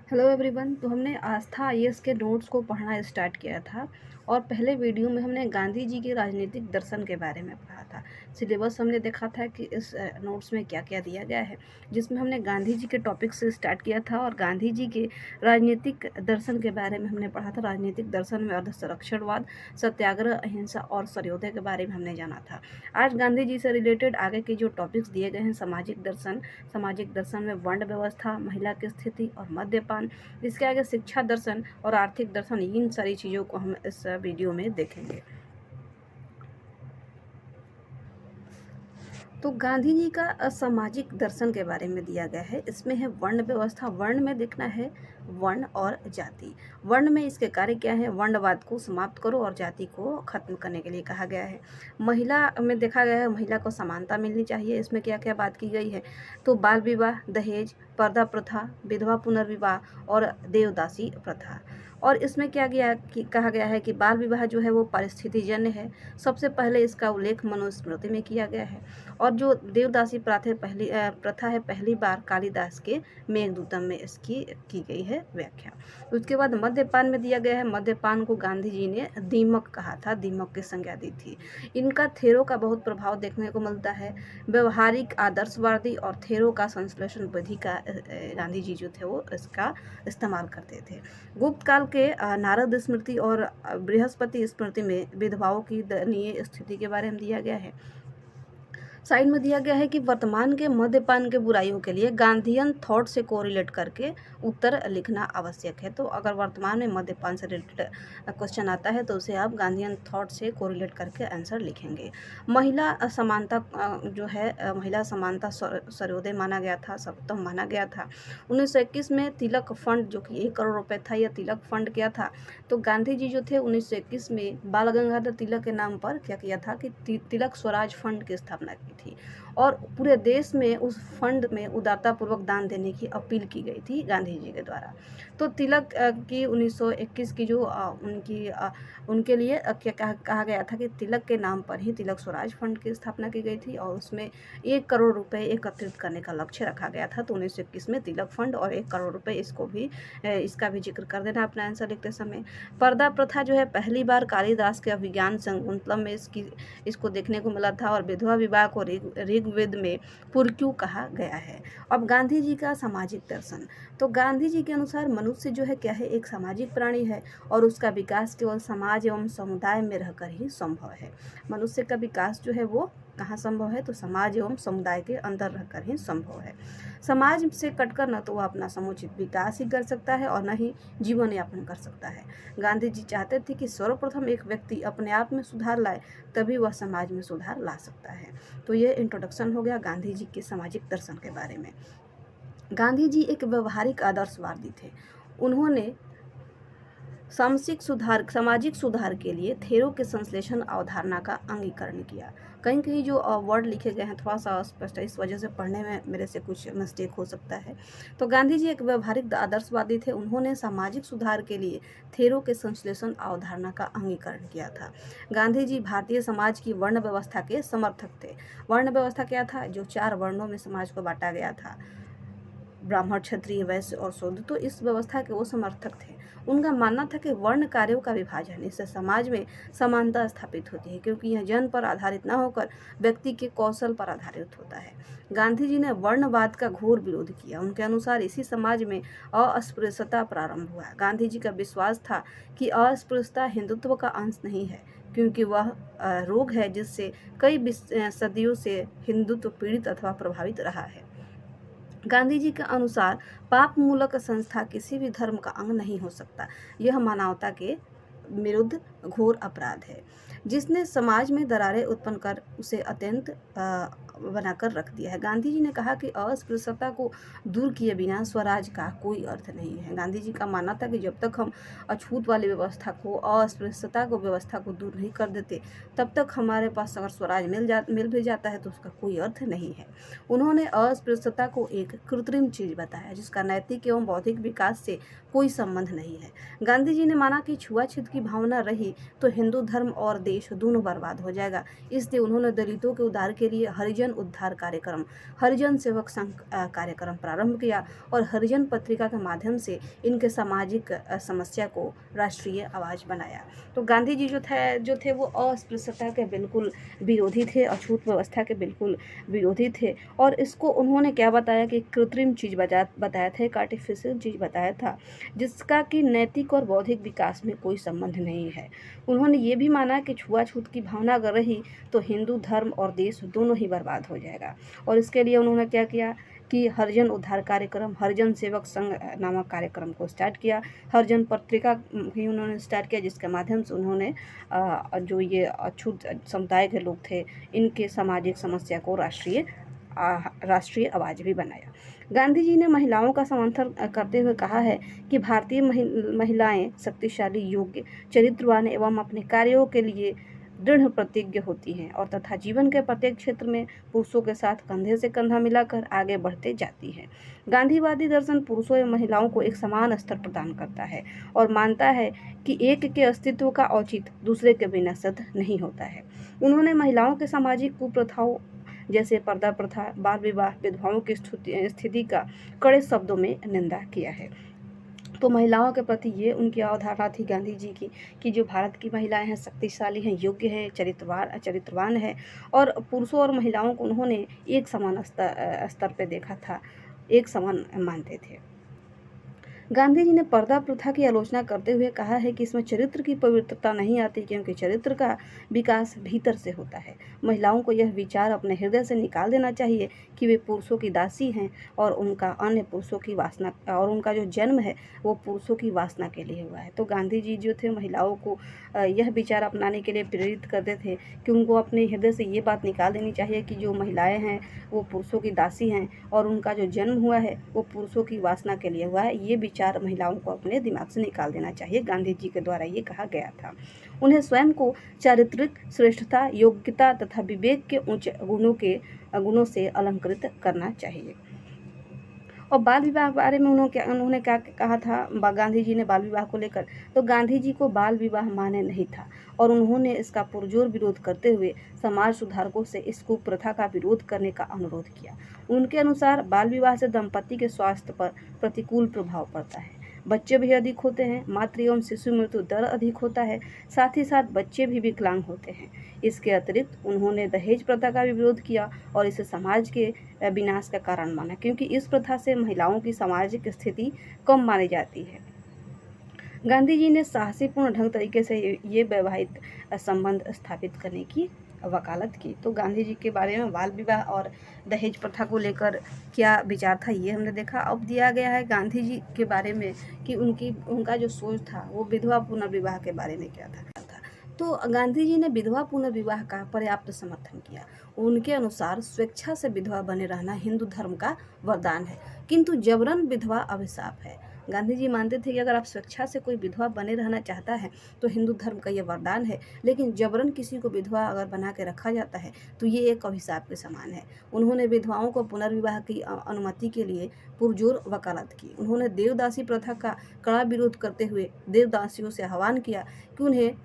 Hello everyone. तो हमने आस्था IAS के नोट्स को पढ़ना स्टार्ट किया था और पहले वीडियो में हमने गांधी जी के राजनीतिक दर्शन के बारे में पढ़ा था। सिलेबस हमने देखा था कि इस नोट्स में क्या क्या दिया गया है, जिसमें हमने गांधी जी के टॉपिक से स्टार्ट किया था और गांधी जी के राजनीतिक दर्शन के बारे में हमने पढ़ा था। राजनीतिक दर्शन में अर्ध संरक्षणवाद, सत्याग्रह, अहिंसा और सर्वोदय के बारे में हमने जाना था। आज गांधी जी से रिलेटेड आगे के जो टॉपिक्स दिए गए हैं, सामाजिक दर्शन में वर्ण व्यवस्था, महिला की स्थिति और मद्यपान, इसके आगे शिक्षा दर्शन और आर्थिक दर्शन, इन सारी चीज़ों को हम इस वीडियो में देखेंगे। तो गांधी जी का सामाजिक दर्शन के बारे में दिया गया है। इसमें है वर्ण व्यवस्था। वर्ण में देखना है वर्ण और जाति। वर्ण में इसके कार्य क्या है? वर्णवाद को समाप्त करो और जाति को खत्म करने के लिए कहा गया है। महिला में देखा गया है महिला को समानता मिलनी चाहिए। इसमें क्या क्या बात की गई है? तो बाल विवाह, दहेज, पर्दा प्रथा, विधवा पुनर्विवाह और देवदासी प्रथा। और इसमें क्या गया कि कहा गया है कि बाल विवाह जो है वो परिस्थितिजन्य है। सबसे पहले इसका उल्लेख मनुस्मृति में किया गया है। और जो देवदासी प्रथा है पहली बार कालिदास के मेघदूतम में इसकी की गई है व्याख्या। उसके बाद मद्यपान में दिया गया है। मद्यपान को गांधी जी ने दीमक कहा था, दीमक की संज्ञा दी थी। इनका थेरो का बहुत प्रभाव देखने को मिलता है। व्यवहारिक आदर्शवादी और थेरो का संश्लेषण विधि का गांधी जी जो थे वो इसका इस्तेमाल करते थे। गुप्त काल के नारद स्मृति और बृहस्पति स्मृति में विधवाओं की दयनीय स्थिति के बारे में दिया गया है। साइड में दिया गया है कि वर्तमान के मद्यपान के बुराइयों के लिए गांधीयन थॉट से कोरिलेट करके उत्तर लिखना आवश्यक है। तो अगर वर्तमान में मद्यपान से रिलेटेड क्वेश्चन आता है तो उसे आप गांधीयन थॉट से कोरिलेट करके आंसर लिखेंगे। महिला समानता जो है महिला समानता सर्वोदय माना गया था, सर्वोत्तम माना गया था। 1921 में तिलक फंड जो कि 1 करोड़ रुपए था, यह तिलक फंड क्या था? तो गांधी जी जो थे 1921 में बाल गंगाधर तिलक के नाम पर क्या किया था कि तिलक स्वराज फंड की स्थापना की थी और पूरे देश में उस फंड में उदारतापूर्वक दान देने की अपील की गई थी गांधी जी के द्वारा। तो तिलक की 1921 की जो उनके लिए क्या कहा गया था कि तिलक के नाम पर ही तिलक स्वराज फंड की स्थापना की गई थी और उसमें 1 करोड़ रुपए एकत्रित करने का लक्ष्य रखा गया था। तो 1921 में तिलक फंड और 1 करोड़ रुपए इसका भी जिक्र कर देना अपना आंसर लिखते समय। पर्दा प्रथा जो है पहली बार कालिदास के अभिज्ञान संकुतलम में इसको देखने को मिला था और विधवा विवाह को ऋग्वेद में पुरक्यू कहा गया है। अब गांधी जी का सामाजिक दर्शन। तो गांधी जी के अनुसार मनुष्य जो है क्या है? एक सामाजिक प्राणी है और उसका विकास केवल समाज एवं समुदाय में रहकर ही संभव है। मनुष्य का विकास जो है वो कहाँ संभव है? तो समाज एवं समुदाय के अंदर रहकर ही संभव है। समाज से कटकर न तो वह अपना समुचित विकास ही कर सकता है और न ही जीवन यापन कर सकता है। गांधी जी चाहते थे कि सर्वप्रथम एक व्यक्ति अपने आप में सुधार लाए, तभी वह समाज में सुधार ला सकता है। तो ये इंट्रोडक्शन हो गया गांधी जी के सामाजिक दर्शन के बारे में। गांधी जी एक व्यवहारिक आदर्शवादी थे। उन्होंने सामाजिक सुधार के लिए थेरो के संश्लेषण अवधारणा का अंगीकरण किया। कहीं कहीं जो वर्ड लिखे गए हैं थोड़ा सा अस्पष्ट है, इस वजह से पढ़ने में मेरे से कुछ मिस्टेक हो सकता है। तो गांधी जी एक व्यवहारिक आदर्शवादी थे। उन्होंने सामाजिक सुधार के लिए थेरो के संश्लेषण अवधारणा का अंगीकरण किया था। गांधी जी भारतीय समाज की वर्ण व्यवस्था के समर्थक थे। वर्ण व्यवस्था क्या था? जो 4 वर्णों में समाज को बांटा गया था, ब्राह्मण, क्षत्रिय, वैश्य और शूद्र। तो इस व्यवस्था के वो समर्थक थे। उनका मानना था कि वर्ण कार्यों का विभाजन, इससे समाज में समानता स्थापित होती है, क्योंकि यह जन्म पर आधारित न होकर व्यक्ति के कौशल पर आधारित होता है। गांधी जी ने वर्णवाद का घोर विरोध किया। उनके अनुसार इसी समाज में अस्पृश्यता प्रारंभ हुआ। गांधी जी का विश्वास था कि अस्पृश्यता हिंदुत्व का अंश नहीं है, क्योंकि वह रोग है जिससे कई सदियों से हिंदुत्व पीड़ित अथवा प्रभावित रहा है। गांधी जी के अनुसार पाप मूलक संस्था किसी भी धर्म का अंग नहीं हो सकता। यह मानवता के विरुद्ध घोर अपराध है। जिसने समाज में दरारें उत्पन्न कर उसे अत्यंत बनाकर रख दिया है। गांधी जी ने कहा कि अस्पृश्यता को दूर किए बिना स्वराज का कोई अर्थ नहीं है। गांधी जी का मानना था कि जब तक हम अछूत वाली व्यवस्था को, अस्पृश्यता को व्यवस्था को दूर नहीं कर देते, तब तक हमारे पास अगर स्वराज मिल भी जाता है तो उसका कोई अर्थ नहीं है। उन्होंने अस्पृश्यता को एक कृत्रिम चीज बताया जिसका नैतिक एवं बौद्धिक विकास से कोई संबंध नहीं है। गांधी जी ने माना कि छुआछूत की भावना रही तो हिंदू धर्म और देश दोनों बर्बाद हो जाएगा। इसलिए उन्होंने दलितों के उद्धार के लिए हरिजन उद्धार कार्यक्रम, हरिजन सेवक संघ कार्यक्रम प्रारंभ किया और हरिजन पत्रिका के माध्यम से इनके सामाजिक समस्या को राष्ट्रीय आवाज बनाया। तो गांधी जी जो थे वो अस्पृश्यता के बिल्कुल विरोधी थे, अछूत व्यवस्था के बिल्कुल विरोधी थे और इसको उन्होंने क्या बताया कि कृत्रिम चीज़ बताया था, एक आर्टिफिशियल चीज़ बताया था जिसका कि नैतिक और बौद्धिक विकास में कोई संबंध नहीं है। उन्होंने ये भी माना कि छुआछूत की भावना अगर रही तो हिंदू धर्म और देश दोनों ही बर्बाद हो जाएगा और इसके लिए उन्होंने क्या किया कि हरिजन उद्धार कार्यक्रम, हरिजन सेवक संघ नामक कार्यक्रम को स्टार्ट किया। हरिजन पत्रिका भी उन्होंने स्टार्ट किया जिसके माध्यम से उन्होंने जो ये अछूत समुदाय के लोग थे इनके सामाजिक समस्या को राष्ट्रीय आवाज भी बनाया। गांधी जी ने महिलाओं का समर्थन करते हुए कहा है कि भारतीय महिलाएं शक्तिशाली, योग्य, चरित्रवान एवं अपने कार्यों के लिए दृढ़ प्रतिज्ञ होती हैं और तथा जीवन के प्रत्येक क्षेत्र में पुरुषों के साथ कंधे से कंधा मिलाकर आगे बढ़ते जाती है। गांधीवादी दर्शन पुरुषों एवं महिलाओं को एक समान स्तर प्रदान करता है और मानता है कि एक के अस्तित्व का औचित्य दूसरे के बिना सिद्ध नहीं होता है। उन्होंने महिलाओं के सामाजिक कुप्रथाओं जैसे पर्दा प्रथा, बाल विवाह, विधवाओं की स्थिति का कड़े शब्दों में निंदा किया है। तो महिलाओं के प्रति ये उनकी अवधारणा थी गांधी जी की कि जो भारत की महिलाएं हैं शक्तिशाली हैं, योग्य हैं, चरित्रवान है और पुरुषों और महिलाओं को उन्होंने एक समान स्तर पे देखा था, एक समान मानते थे। गांधी जी ने पर्दा प्रथा की आलोचना करते हुए कहा है कि इसमें चरित्र की पवित्रता नहीं आती क्योंकि चरित्र का विकास भीतर से होता है। महिलाओं को यह विचार अपने हृदय से निकाल देना चाहिए कि वे पुरुषों की दासी हैं और उनका अन्य पुरुषों की वासना और उनका जो जन्म है वो पुरुषों की वासना के लिए हुआ है। तो गांधी जी जो थे महिलाओं को यह विचार अपनाने के लिए प्रेरित करते थे कि उनको अपने हृदय से ये बात निकाल देनी चाहिए कि जो महिलाएं हैं वो पुरुषों की दासी हैं और उनका जो जन्म हुआ है वो पुरुषों की वासना के लिए हुआ है। ये विचार महिलाओं को अपने दिमाग से निकाल देना चाहिए, गांधी जी के द्वारा ये कहा गया था। उन्हें स्वयं को चारित्रिक श्रेष्ठता, योग्यता तथा विवेक के उच्च गुणों से अलंकृत करना चाहिए। और बाल विवाह के बारे में उन्होंने क्या कहा था गांधी जी ने बाल विवाह को लेकर, तो गांधी जी को बाल विवाह मान्य नहीं था और उन्होंने इसका पुरजोर विरोध करते हुए समाज सुधारकों से इस कुप्रथा का विरोध करने का अनुरोध किया। उनके अनुसार बाल विवाह से दंपति के स्वास्थ्य पर प्रतिकूल प्रभाव पड़ता है, बच्चे भी अधिक होते हैं, मातृ एवं शिशु मृत्यु दर अधिक होता है, साथ ही साथ बच्चे भी विकलांग होते हैं। इसके अतिरिक्त उन्होंने दहेज प्रथा का भी विरोध किया और इसे समाज के विनाश का कारण माना क्योंकि इस प्रथा से महिलाओं की सामाजिक स्थिति कम मानी जाती है। गांधी जी ने साहसीपूर्ण ढंग तरीके से ये वैवाहिक संबंध स्थापित करने की वकालत की। तो गांधी जी के बारे में बाल विवाह और दहेज प्रथा को लेकर क्या विचार था ये हमने देखा। अब दिया गया है गांधी जी के बारे में कि उनका जो सोच था वो विधवा पुनर्विवाह के बारे में क्या था। तो गांधी जी ने विधवा पुनर्विवाह का पर्याप्त समर्थन किया। उनके अनुसार स्वेच्छा से विधवा बने रहना हिंदू धर्म का वरदान है किंतु जबरन विधवा अभिशाप है। गांधी जी मानते थे कि अगर आप स्वेच्छा से कोई विधवा बने रहना चाहता है तो हिंदू धर्म का ये वरदान है, लेकिन जबरन किसी को विधवा अगर बना के रखा जाता है तो ये एक अभिशाप के समान है। उन्होंने विधवाओं को पुनर्विवाह की अनुमति के लिए पुरजोर वकालत की। उन्होंने देवदासी प्रथा का कड़ा विरोध करते हुए देवदासियों से आह्वान किया कि उन्हें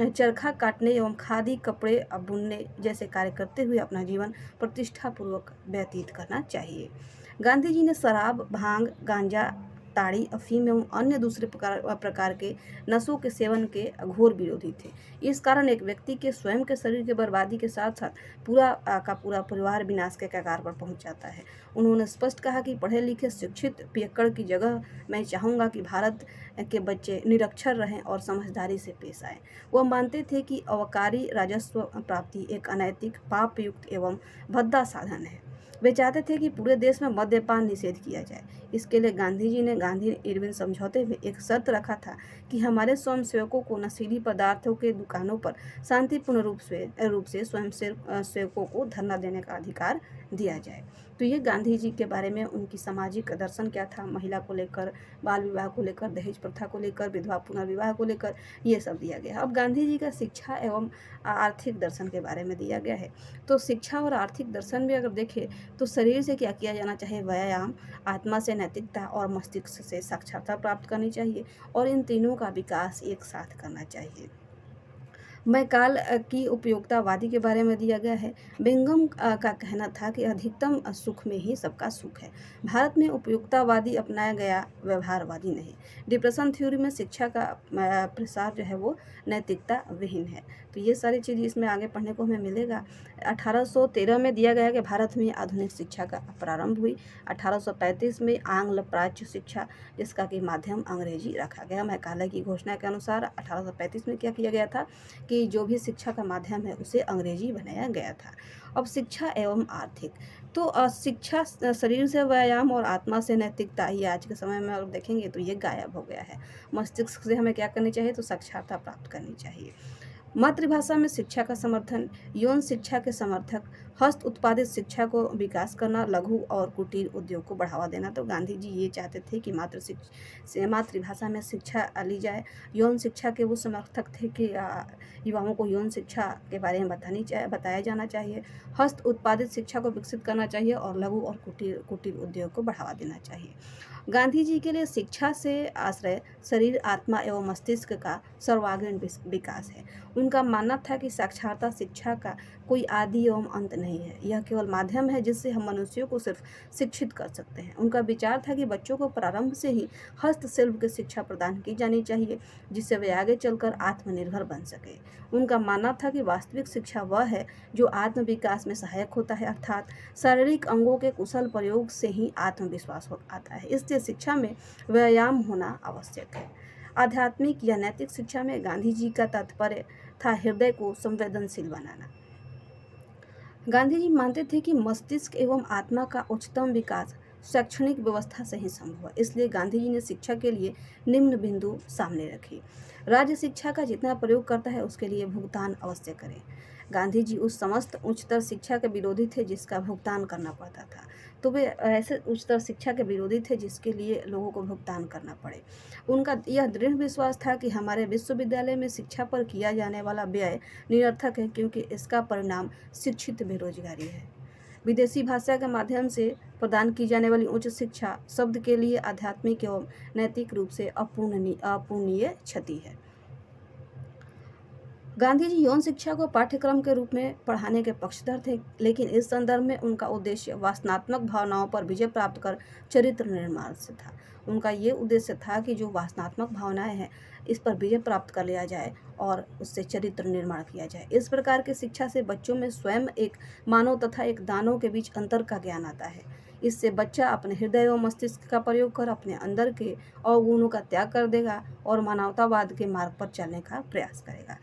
चरखा काटने एवं खादी कपड़े बुनने जैसे कार्य करते हुए अपना जीवन प्रतिष्ठापूर्वक व्यतीत करना चाहिए। गांधी जी ने शराब, भांग, गांजा, ताड़ी, अफीम एवं अन्य दूसरे प्रकार के नशों के सेवन के घोर विरोधी थे। इस कारण एक व्यक्ति के स्वयं के शरीर की बर्बादी के साथ साथ पूरा परिवार विनाश के कगार पर पहुंच जाता है। उन्होंने स्पष्ट कहा कि पढ़े लिखे शिक्षित पियक्कड़ की जगह मैं चाहूँगा कि भारत के बच्चे निरक्षर रहें और समझदारी से पेश आएँ। वह मानते थे कि अवकारी राजस्व प्राप्ति एक अनैतिक, पापयुक्त एवं भद्दा साधन है। वे चाहते थे कि पूरे देश में मद्यपान निषेध किया जाए। इसके लिए गांधी जी ने गांधी-इरविन समझौते में एक शर्त रखा था कि हमारे स्वयंसेवकों को नशीली पदार्थों के दुकानों पर शांतिपूर्ण रूप से स्वयं सेवकों को धरना देने का अधिकार दिया जाए। तो तो ये गांधी जी के बारे में उनकी सामाजिक दर्शन क्या था, महिला को लेकर, बाल विवाह को लेकर, दहेज प्रथा को लेकर, विधवा पुनर्विवाह को लेकर, ये सब दिया गया है। अब गांधी जी का शिक्षा एवं आर्थिक दर्शन के बारे में दिया गया है। तो शिक्षा और आर्थिक दर्शन में अगर देखें तो शरीर से क्या किया जाना चाहिए, व्यायाम, आत्मा से नैतिकता और मस्तिष्क से साक्षरता प्राप्त करनी चाहिए और इन तीनों का विकास एक साथ करना चाहिए। मैं काल की उपयोगितावादी के बारे में दिया गया है। बिंगम का कहना था कि अधिकतम सुख में ही सबका सुख है। भारत में उपयोगितावादी अपनाया गया, व्यवहारवादी नहीं। डिप्रेशन थ्योरी में शिक्षा का प्रसार जो है वो नैतिकता विहीन है। तो ये सारी चीज़ इसमें आगे पढ़ने को हमें मिलेगा। 1813 में दिया गया कि भारत में आधुनिक शिक्षा का प्रारंभ हुई। 1835 में आंग्ल प्राच्य शिक्षा, जिसका कि माध्यम अंग्रेजी रखा गया। मैकाले की घोषणा के अनुसार 1835 में क्या किया गया था कि जो भी शिक्षा का माध्यम है उसे अंग्रेजी बनाया गया था। अब शिक्षा एवं आर्थिक, तो शिक्षा शरीर से व्यायाम और आत्मा से नैतिकता, ये आज के समय में अगर देखेंगे तो ये गायब हो गया है। मस्तिष्क से हमें क्या करनी चाहिए, तो साक्षरता प्राप्त करनी चाहिए। मातृभाषा में शिक्षा का समर्थन, यौन शिक्षा के समर्थक, हस्त उत्पादित शिक्षा को विकास करना, लघु और कुटीर उद्योग को बढ़ावा देना। तो गांधी जी ये चाहते थे कि मातृभाषा में शिक्षा ली जाए। यौन शिक्षा के वो समर्थक थे कि युवाओं को यौन शिक्षा के बारे में बताया जाना चाहिए। हस्त उत्पादित शिक्षा को विकसित करना चाहिए और लघु और कुटीर उद्योग को बढ़ावा देना चाहिए। गांधी जी के लिए शिक्षा से आश्रय शरीर, आत्मा एवं मस्तिष्क का सर्वांगीण विकास है। उनका मानना था कि साक्षरता शिक्षा का कोई आदि एवं अंत नहीं है, यह केवल माध्यम है जिससे हम मनुष्यों को सिर्फ शिक्षित कर सकते हैं। उनका विचार था कि बच्चों को प्रारंभ से ही हस्तशिल्प की शिक्षा प्रदान की जानी चाहिए, जिससे वे आगे चलकर आत्मनिर्भर बन सके। उनका मानना था कि वास्तविक शिक्षा वह है जो आत्म विकास में सहायक होता है, अर्थात शारीरिक अंगों के कुशल प्रयोग से ही आत्मविश्वास आता है। इसलिए शिक्षा में व्यायाम होना आवश्यक है। आध्यात्मिक या नैतिक शिक्षा में गांधी जी का तात्पर्य था हृदय को संवेदनशील बनाना। गांधी जी मानते थे कि मस्तिष्क एवं आत्मा का उच्चतम विकास शैक्षणिक व्यवस्था से ही संभव है। इसलिए गांधी जी ने शिक्षा के लिए निम्न बिंदु सामने रखे। राज्य शिक्षा का जितना प्रयोग करता है उसके लिए भुगतान अवश्य करें। गांधी जी उस समस्त उच्चतर शिक्षा के विरोधी थे जिसका भुगतान करना पड़ता था। तो वे ऐसे उच्चतर शिक्षा के विरोधी थे जिसके लिए लोगों को भुगतान करना पड़े। उनका यह दृढ़ विश्वास था कि हमारे विश्वविद्यालय में शिक्षा पर किया जाने वाला व्यय निरर्थक है, क्योंकि इसका परिणाम शिक्षित बेरोजगारी है। विदेशी भाषा के माध्यम से प्रदान की जाने वाली उच्च शिक्षा शब्द के लिए आध्यात्मिक एवं नैतिक रूप से अपूर्णीय क्षति है। गांधी जी यौन शिक्षा को पाठ्यक्रम के रूप में पढ़ाने के पक्षधर थे, लेकिन इस संदर्भ में उनका उद्देश्य वासनात्मक भावनाओं पर विजय प्राप्त कर चरित्र निर्माण से था। उनका ये उद्देश्य था कि जो वासनात्मक भावनाएं हैं इस पर विजय प्राप्त कर लिया जाए और उससे चरित्र निर्माण किया जाए। इस प्रकार की शिक्षा से बच्चों में स्वयं एक मानव तथा एक दानव के बीच अंतर का ज्ञान आता है। इससे बच्चा अपने हृदय और मस्तिष्क का प्रयोग कर अपने अंदर के अवगुणों का त्याग कर देगा और मानवतावाद के मार्ग पर चलने का प्रयास करेगा।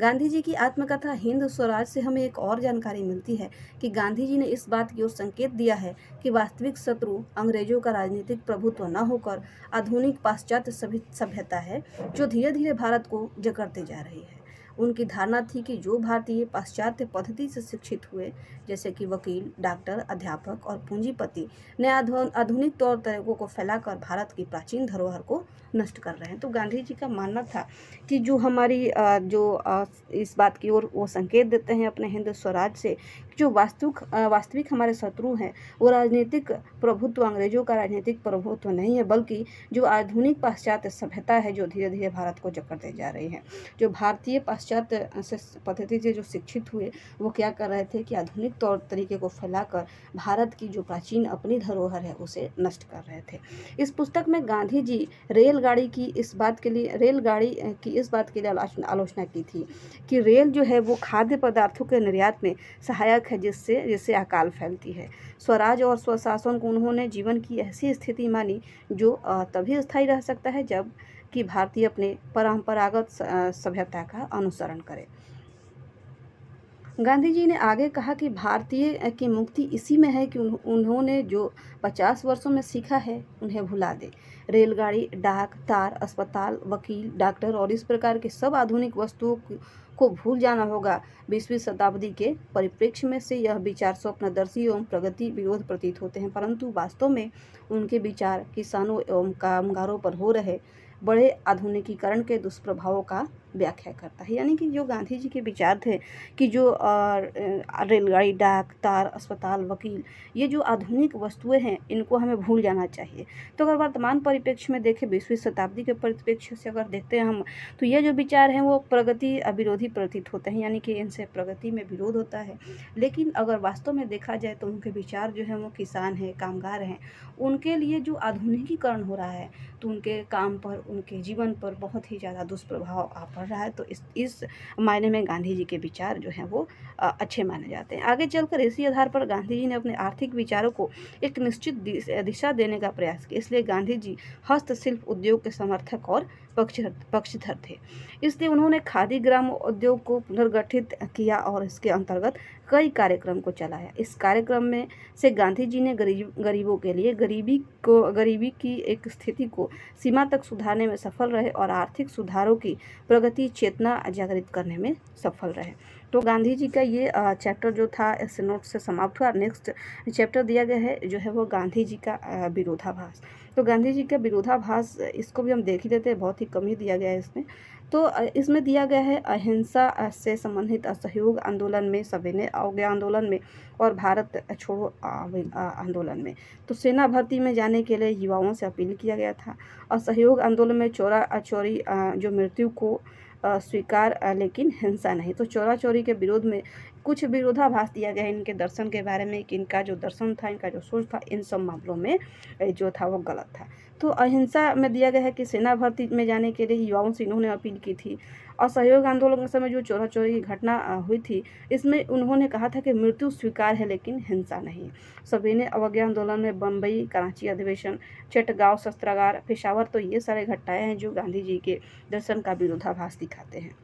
गांधी जी की आत्मकथा हिंद स्वराज से हमें एक और जानकारी मिलती है कि गांधी जी ने इस बात की ओर संकेत दिया है कि वास्तविक शत्रु अंग्रेजों का राजनीतिक प्रभुत्व न होकर आधुनिक पाश्चात्य सभ्यता है, जो धीरे धीरे भारत को जकड़ते जा रही है। उनकी धारणा थी कि जो भारतीय पाश्चात्य पद्धति से शिक्षित हुए, जैसे कि वकील, डॉक्टर, अध्यापक और पूंजीपति, ने आधुनिक तौर तरीकों को फैलाकर भारत की प्राचीन धरोहर को नष्ट कर रहे हैं। तो गांधी जी का मानना था कि जो हमारी इस बात की ओर वो संकेत देते हैं अपने हिंद स्वराज से, जो वास्तविक हमारे शत्रु हैं वो राजनीतिक प्रभुत्व, अंग्रेजों का राजनीतिक प्रभुत्व नहीं है, बल्कि जो आधुनिक पाश्चात्य सभ्यता है जो धीरे धीरे भारत को जकड़ते जा रही है। जो भारतीय पाश्चात्य पद्धति से जो शिक्षित हुए वो क्या कर रहे थे कि आधुनिक तौर तरीके को फैलाकर भारत की जो प्राचीन अपनी धरोहर है उसे नष्ट कर रहे थे। इस पुस्तक में गांधी जी रेलगाड़ी की इस बात के लिए आलोचना की थी कि रेल जो है वो खाद्य पदार्थों के निर्यात में सहायक है, जिससे अकाल फैलती है। स्वराज और स्वशासन को उन्होंने जीवन की ऐसी स्थिति मानी जो तभी स्थायी रह सकता है जब कि भारतीय अपने परंपरागत सभ्यता का अनुसरण करे। गांधी जी ने आगे कहा कि भारतीय की मुक्ति इसी में है कि उन्होंने जो 50 वर्षों में सीखा है उन्हें भुला दे। रेलगाड़ी, डाक, तार, अस्पताल, वकील, डॉक्टर और इस प्रकार के सब आधुनिक वस्तुओं को भूल जाना होगा। 20वीं शताब्दी के परिप्रेक्ष्य में से यह विचार स्वप्नदर्शी एवं प्रगति विरोध प्रतीत होते हैं, परंतु वास्तव में उनके विचार किसानों एवं कामगारों पर हो रहे बड़े आधुनिकीकरण के दुष्प्रभावों का व्याख्या करता है। यानी कि जो गांधी जी के विचार थे कि जो रेलगाड़ी, डाक, तार, अस्पताल, वकील, ये जो आधुनिक वस्तुएं हैं इनको हमें भूल जाना चाहिए। तो अगर वर्तमान परिप्रेक्ष्य में देखें, 20वीं शताब्दी के परिप्रेक्ष्य से अगर देखते हैं हम, तो ये जो विचार हैं वो प्रगति विरोधी प्रतीत होते हैं, यानी कि इनसे प्रगति में विरोध होता है। लेकिन अगर वास्तव में देखा जाए तो उनके विचार जो हैं वो किसान हैं, कामगार हैं, उनके लिए जो आधुनिकीकरण हो रहा है तो उनके काम पर, उनके जीवन पर बहुत ही ज़्यादा दुष्प्रभाव आ पड़ रहा है। तो इस मायने में गांधी जी के विचार जो हैं वो अच्छे माने जाते हैं। आगे चलकर इसी आधार पर गांधी जी ने अपने आर्थिक विचारों को एक निश्चित दिशा देने का प्रयास किया। इसलिए गांधी जी हस्तशिल्प उद्योग के समर्थक और पक्षधर थे। इसलिए उन्होंने खादी ग्राम उद्योग को पुनर्गठित किया और इसके अंतर्गत कई कार्यक्रम को चलाया। इस कार्यक्रम में से गांधी जी ने गरीबों के लिए गरीबी की एक स्थिति को सीमा तक सुधारने में सफल रहे और आर्थिक सुधारों की प्रगति चेतना जागृत करने में सफल रहे। तो गांधी जी का ये चैप्टर जो था इस नोट से समाप्त हुआ। नेक्स्ट चैप्टर दिया गया है जो है वो गांधी जी का विरोधाभास। तो गांधी जी का विरोधाभास, इसको भी हम देख ही लेते हैं, बहुत ही कम ही दिया गया है इसमें। तो इसमें दिया गया है अहिंसा से संबंधित असहयोग आंदोलन में, सविनय अवज्ञा आंदोलन में और भारत छोड़ो आंदोलन में। तो सेना भर्ती में जाने के लिए युवाओं से अपील किया गया था। असहयोग आंदोलन में चोरा चोरी जो मृत्यु को स्वीकार लेकिन हिंसा नहीं। तो चोरा चोरी के विरोध में कुछ विरोधाभास दिया गया है इनके दर्शन के बारे में कि इनका जो दर्शन था, इनका जो सोच था, इन सब मामलों में जो था वो गलत था। तो अहिंसा में दिया गया है कि सेना भर्ती में जाने के लिए युवाओं से इन्होंने अपील की थी। असहयोग आंदोलन के समय जो चोरा चोरी की घटना हुई थी, इसमें उन्होंने कहा था कि मृत्यु स्वीकार है लेकिन हिंसा नहीं। सविनय अवज्ञा आंदोलन में बम्बई, कराची अधिवेशन, चटगांव शस्त्रागार, पेशावर, तो ये सारे घटनाएं हैं जो गांधी जी के दर्शन का विरोधाभास दिखाते हैं।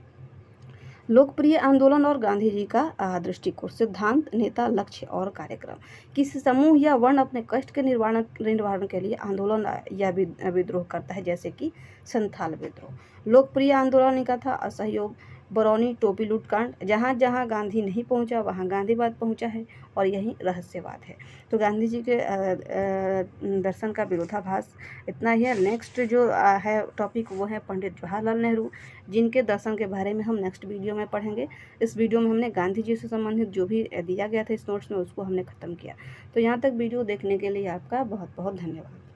लोकप्रिय आंदोलन और गांधी जी का दृष्टिकोण, सिद्धांत, नेता, लक्ष्य और कार्यक्रम। किसी समूह या वर्ण अपने कष्ट के निवारण के लिए आंदोलन या विद्रोह करता है, जैसे कि संथाल विद्रोह। लोकप्रिय आंदोलन का था असहयोग, बरौनी टोपी लूटकांड। जहाँ जहाँ गांधी नहीं पहुँचा वहाँ गांधीवाद पहुँचा है और यही रहस्यवाद है। तो गांधी जी के दर्शन का विरोधाभास इतना ही है। नेक्स्ट जो है टॉपिक वो है पंडित जवाहरलाल नेहरू, जिनके दर्शन के बारे में हम नेक्स्ट वीडियो में पढ़ेंगे। इस वीडियो में हमने गांधी जी से संबंधित जो भी दिया गया था इस नोट्स में उसको हमने ख़त्म किया। तो यहाँ तक वीडियो देखने के लिए आपका बहुत बहुत धन्यवाद।